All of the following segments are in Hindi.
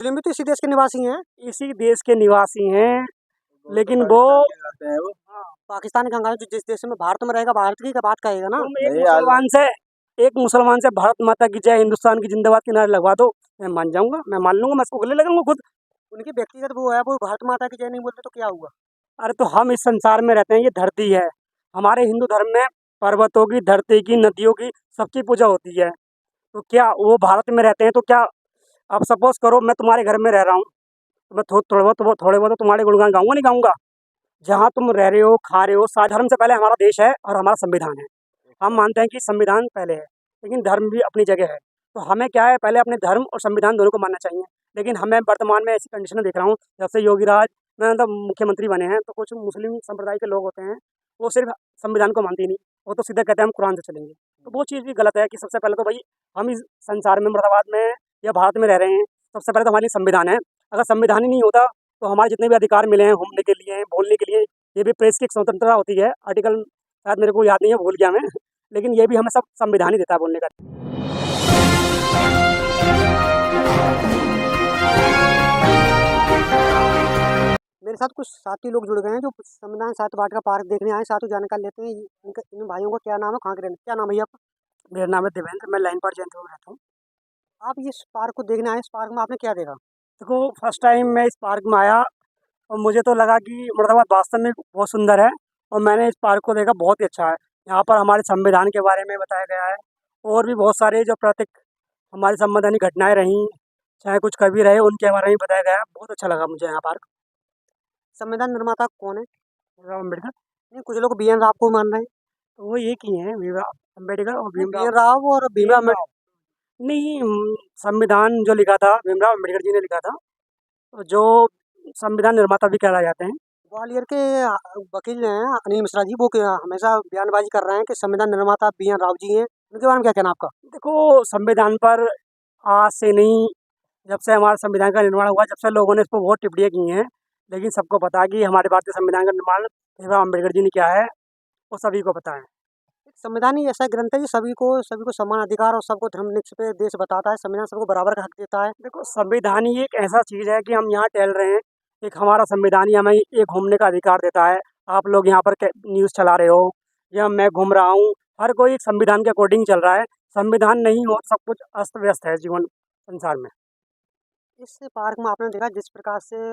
मुस्लिम भी तो इसी देश के निवासी हैं। इसी देश के निवासी हैं, लेकिन वो हाँ, पाकिस्तान का जो जिस देश में भारत में रहेगा, भारत की बात कहेगा ना। तुम एक मुसलमान से भारत माता की जय, हिंदुस्तान की जिंदाबाद के नारे लगवा दो, मैं मान जाऊंगा, मैं मान लूंगा, मैं इसको गले लगाऊंगा खुद। उनकी व्यक्तिगत वो है, वो भारत माता की जय नहीं बोलते तो क्या हुआ। अरे तो हम इस संसार में रहते हैं, ये धरती है। हमारे हिंदू धर्म में पर्वतों की, धरती की, नदियों की, सबकी पूजा होती है। तो क्या वो भारत में रहते हैं तो क्या, अब सपोज करो मैं तुम्हारे घर में रह रहा हूँ, तो मैं थोड़े बहुत तो तुम्हारे गुणगान गाऊंगा नहीं गाऊंगा। जहाँ तुम रह रहे हो, खा रहे हो, धर्म से पहले हमारा देश है और हमारा संविधान है। हम मानते हैं कि संविधान पहले है, लेकिन धर्म भी अपनी जगह है। तो हमें क्या है, पहले अपने धर्म और संविधान दोनों को मानना चाहिए। लेकिन हमें वर्तमान में ऐसी कंडीशन देख रहा हूँ, जब से योगी राज में मतलब मुख्यमंत्री बने हैं, तो कुछ मुस्लिम संप्रदाय के लोग होते हैं, वो सिर्फ संविधान को मानते ही नहीं, वो तो सीधा कहते हैं हम कुरान से चलेंगे। तो वो चीज़ भी गलत है कि सबसे पहले तो भाई हम इस संसार में, मुरादाबाद में या भारत में रह रहे हैं, सबसे पहले तो हमारे लिए संविधान है। अगर संविधान ही नहीं होता तो हमारे जितने भी अधिकार मिले हैं घूमने के लिए, बोलने के लिए, ये भी प्रेस की एक स्वतंत्रता होती है, आर्टिकल शायद मेरे को याद नहीं है, भूल गया मैं, लेकिन ये भी हमें सब संविधान ही देता है बोलने का। मेरे साथ कुछ साथी लोग जुड़ गए हैं जो संविधान साहित्य वाटिका पार्क देखने आए, साथ ही जानकारी लेते हैं इन भाइयों का क्या नाम है, कहाँ के रहने, क्या नाम है भैया आपका। मेरा नाम है देवेंद्र, मैं लाइन पर जयंत में रहता हूँ। आप इस पार्क को देखने आए, इस पार्क में आपने क्या देखा। देखो फर्स्ट टाइम मैं इस पार्क में आया और मुझे तो लगा कि मुरादाबाद वास्तव में बहुत सुंदर है, और मैंने इस पार्क को देखा, बहुत ही अच्छा है। यहाँ पर हमारे संविधान के बारे में बताया गया है, और भी बहुत सारे जो हमारी संवैधानिक घटनाएं रहीं, चाहे कुछ कवि रहे, उनके बारे में बताया गया है। बहुत अच्छा लगा मुझे यहाँ पार्क। संविधान निर्माता कौन है। भीमराव अम्बेडकर। नहीं, कुछ लोग बी एन राव को मान रहे हैं। तो वो एक ही है, भीमराव अम्बेडकर और नहीं, बी भीमराव। एन राव और भीमराव भीमराव अम्बेडकर। नहीं, संविधान जो लिखा था भीमराव अम्बेडकर जी ने लिखा था, तो जो संविधान निर्माता भी कहलाए जाते हैं। ग्वालियर के वकील हैं अनिल मिश्रा जी, वो हमेशा बयानबाजी कर रहे हैं कि संविधान निर्माता बी एन राव जी हैं, उनके बारे में क्या कहना है आपका। देखो संविधान पर आज से नहीं, जब से हमारे संविधान का निर्माण हुआ, जब से लोगों ने इस पर बहुत टिप्पणियाँ की हैं, लेकिन सबको पता है कि हमारे भारतीय संविधान का निर्माण भीमराव अम्बेडकर जी ने किया है, वो सभी को पता है। संविधान ही ऐसा ग्रंथ है जो सभी को समान अधिकार और सबको धर्मनिरपेक्ष पे देश बताता है। संविधान सबको बराबर का हक देता है। देखो संविधान ही एक ऐसा चीज़ है कि हम यहाँ टहल रहे हैं, एक हमारा संविधान ही हमें एक घूमने का अधिकार देता है। आप लोग यहाँ पर न्यूज़ चला रहे हो, या मैं घूम रहा हूँ, हर कोई एक संविधान के अकॉर्डिंग चल रहा है। संविधान नहीं हो तो सब कुछ अस्त व्यस्त है जीवन संसार में। इस पार्क में आपने देखा जिस प्रकार से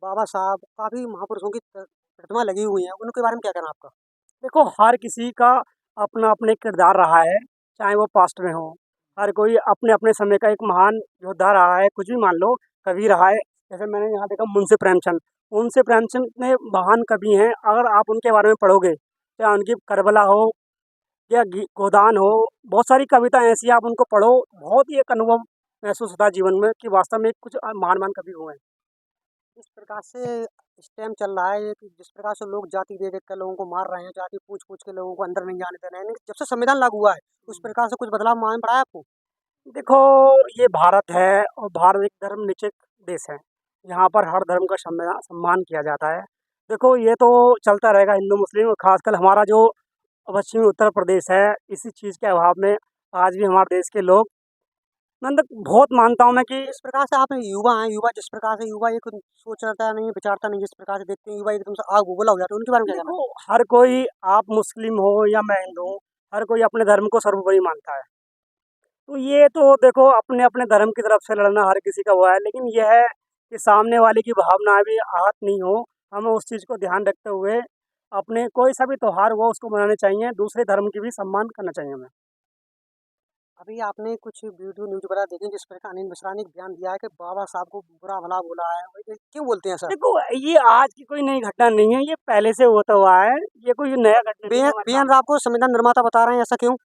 बाबा साहब काफी महापुरुषों की प्रतिमा लगी हुई है, उनके बारे में क्या कहना है आपका। देखो हर किसी का अपना अपने किरदार रहा है, चाहे वो पास्ट में हो। हर कोई अपने अपने समय का एक महान योद्धा रहा है, कुछ भी मान लो, कवि रहा है। जैसे मैंने यहाँ देखा मुंशी प्रेमचंद इतने महान कवि हैं, अगर आप उनके बारे में पढ़ोगे, चाहे उनकी करबला हो या गोदान हो, बहुत सारी कविताएं ऐसी, आप उनको पढ़ो, बहुत ही एक अनुभव महसूस होता है जीवन में कि वास्तव में कुछ महान महान कवि हुए हैं। इस प्रकार से इस टाइम चल रहा है कि जिस प्रकार से लोग जाति दे देकर लोगों को मार रहे हैं, जाति पूछ पूछ के लोगों को अंदर नहीं जाने दे रहे हैं, जब से संविधान लागू हुआ है उस प्रकार से कुछ बदलाव मान पड़ा है आपको। देखो ये भारत है, और भारत एक धर्मनिरपेक्ष देश है। यहाँ पर हर धर्म का सम्मान किया जाता है। देखो ये तो चलता रहेगा, हिंदू मुस्लिम, और खासकर हमारा जो पश्चिमी उत्तर प्रदेश है, इसी चीज़ के अभाव में आज भी हमारे देश के लोग, मतलब बहुत मानता हूँ मैं कि इस प्रकार से आप युवा हैं, युवा जिस प्रकार से युवा एक सोचता नहीं है, विचारता नहीं, जिस प्रकार से देखते हैं युवा एकदम से आग उबला हो जाता है, उनके बारे में क्या कहना है? देखो हर कोई, आप मुस्लिम हो या मैं हिंदू हूँ, हर कोई अपने धर्म को सर्वोपरि मानता है। तो ये तो देखो अपने अपने धर्म की तरफ से लड़ना हर किसी का हुआ है, लेकिन यह है कि सामने वाले की भावनाएं भी आहत नहीं हो। हमें उस चीज़ को ध्यान रखते हुए अपने कोई सा भी त्यौहार हुआ उसको मनाने चाहिए, दूसरे धर्म की भी सम्मान करना चाहिए हमें। अभी आपने कुछ वीडियो न्यूज वगैरह देखे जिस प्रकार अनिल मिश्रा ने एक बयान दिया है कि बाबा साहब को बुरा भला बोला है, ये क्यों बोलते हैं सर। देखो ये आज की कोई नई घटना नहीं है, ये पहले से होता हुआ है, ये कोई नया घटना नहीं है हमारे बी एन सामने। राव को संविधान निर्माता बता रहे हैं, ऐसा क्यों।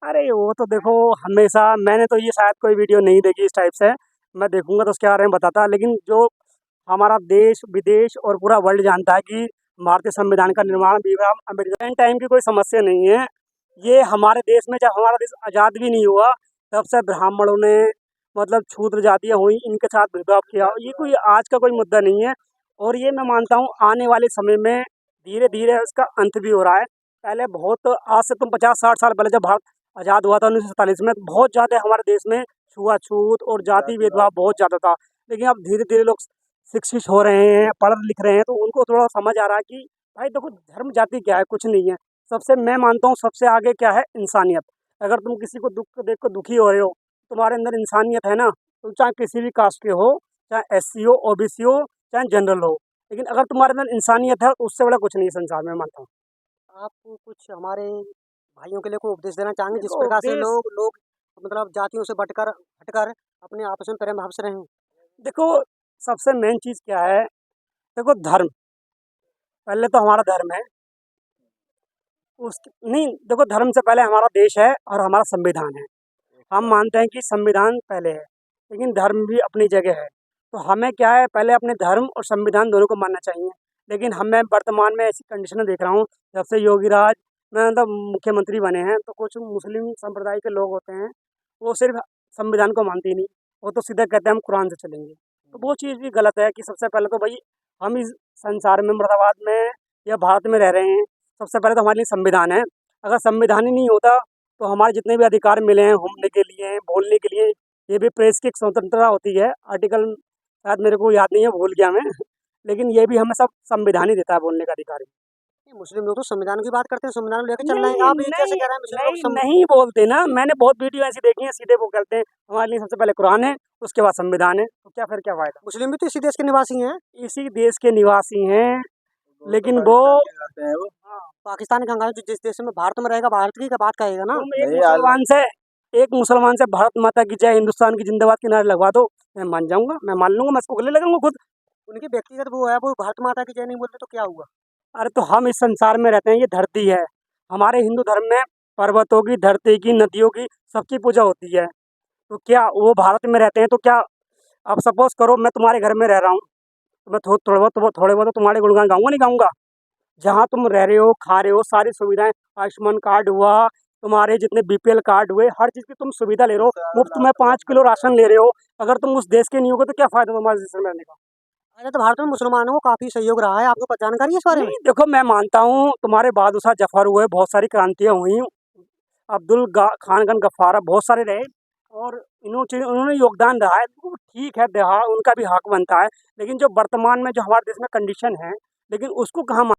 अरे वो तो देखो, हमेशा मैंने तो ये शायद कोई वीडियो नहीं देखी इस टाइप से, मैं देखूंगा तो उसके बारे में बताता, लेकिन जो हमारा देश विदेश और पूरा वर्ल्ड जानता है कि भारतीय संविधान का निर्माण भीमराव अम्बेडकर टाइम की कोई समस्या नहीं है। ये हमारे देश में जब हमारा देश आज़ाद भी नहीं हुआ, तब से ब्राह्मणों ने, मतलब क्षूद्र जातियाँ हुई, इनके साथ भेदभाव किया, ये कोई आज का कोई मुद्दा नहीं है। और ये मैं मानता हूँ आने वाले समय में धीरे धीरे इसका अंत भी हो रहा है। पहले बहुत, आज से तुम 50-60 साल पहले जब भारत आज़ाद हुआ था 1947 में, बहुत ज़्यादा हमारे देश में छुआछूत और जाति भेदभाव बहुत ज़्यादा था। लेकिन अब धीरे धीरे लोग शिक्षित हो रहे हैं, पढ़ लिख रहे हैं, तो उनको थोड़ा समझ आ रहा है कि भाई देखो धर्म जाति क्या है, कुछ नहीं है। सबसे मैं मानता हूँ सबसे आगे क्या है, इंसानियत। अगर तुम किसी को दुख देख कर दुखी हो रहे हो, तुम्हारे अंदर इंसानियत है ना, तुम चाहे किसी भी कास्ट के हो, चाहे एससी हो, ओबीसी हो, चाहे जनरल हो, लेकिन अगर तुम्हारे अंदर इंसानियत है तो उससे बड़ा कुछ नहीं है संसार में, मानता हूँ। आप कुछ हमारे भाइयों के लिए कोई उपदेश देना चाहेंगे जिस देखो प्रकार से देश लोग लोग मतलब जातियों से बटकर हटकर अपने आपस में प्रेम भाव से रहें? देखो सबसे मेन चीज़ क्या है, देखो धर्म, पहले तो हमारा धर्म है, उस नहीं देखो धर्म से पहले हमारा देश है और हमारा संविधान है। हम मानते हैं कि संविधान पहले है, लेकिन धर्म भी अपनी जगह है। तो हमें क्या है, पहले अपने धर्म और संविधान दोनों को मानना चाहिए। लेकिन मैं वर्तमान में ऐसी कंडीशन देख रहा हूँ, जब से योगी राज में मतलब मुख्यमंत्री बने हैं, तो कुछ मुस्लिम संप्रदाय के लोग होते हैं, वो सिर्फ संविधान को मानते ही नहीं, वो तो सीधे कहते हैं हम कुरान से चलेंगे। तो वो चीज़ भी गलत है कि सबसे पहले तो भाई हम इस संसार में, मुर्दाबाद में या भारत में रह रहे हैं, सबसे पहले तो हमारे लिए संविधान है। अगर संविधान ही नहीं होता तो हमारे जितने भी अधिकार मिले हैं घूमने के लिए, बोलने के लिए, ये भी प्रेस की एक स्वतंत्रता होती है, आर्टिकल शायद मेरे को याद नहीं है, भूल गया मैं लेकिन ये भी हमें सब संविधान ही देता है बोलने का अधिकार। ये मुस्लिम लोग तो संविधान की बात करते हैं, संविधान को लेकर चल रहे हैं, नहीं आप ये कैसे नहीं कह रहे हैं मुस्लिम लोग नहीं नहीं बोलते ना, मैंने बहुत वीडियो ऐसी देखी है, सीधे वो कहते हैं हमारे लिए सबसे पहले कुरान है, उसके बाद संविधान है, तो क्या फिर क्या फायदा। मुस्लिम भी तो इसी देश के निवासी हैं। इसी देश के निवासी हैं, लेकिन वो हाँ, पाकिस्तान का हंगामा जो जिस देश में भारत में रहेगा, भारत की क्या बात कहेगा ना। तुम एक मुसलमान से भारत माता की जय, हिंदुस्तान की जिंदाबाद के नारे लगवा दो, मैं मान जाऊंगा, मैं मान लूंगा, मैं इसको गले लगाऊंगा खुद। उनकी व्यक्तिगत वो है, वो भारत माता की जय नहीं बोलते तो क्या हुआ? अरे तो हम इस संसार में रहते हैं, ये धरती है। हमारे हिंदू धर्म में पर्वतों की, धरती की, नदियों की, सबकी पूजा होती है। तो क्या वो भारत में रहते हैं तो क्या, अब सपोज करो मैं तुम्हारे घर में रह रहा हूँ, तो मैं थोड़े बहुत तो तुम्हारे गुणगान गाऊंगा नहीं गाऊंगा। जहाँ तुम रह रहे हो, खा रहे हो, सारी सुविधाएं, आयुष्मान कार्ड हुआ, तुम्हारे जितने बीपीएल कार्ड हुए, हर चीज़ की तुम सुविधा ले रहे हो, मुफ्त में 5 किलो राशन ले रहे हो। अगर तुम उस देश के नहीं होगे तो क्या फ़ायदा तुम्हारे देश में रहने का। अच्छा, तो भारत में मुसलमानों को काफी सहयोग रहा है, आपको जानकारी है इस बारे में? नहीं देखो मैं मानता हूँ तुम्हारे बादशाह जफर हुए, बहुत सारी क्रांतियाँ हुई, खान गफ्फार, बहुत सारे रहे, और उन्होंने योगदान रहा है, वो ठीक है, देहा उनका भी हक बनता है। लेकिन जो वर्तमान में जो हमारे देश में कंडीशन है, लेकिन उसको कहाँ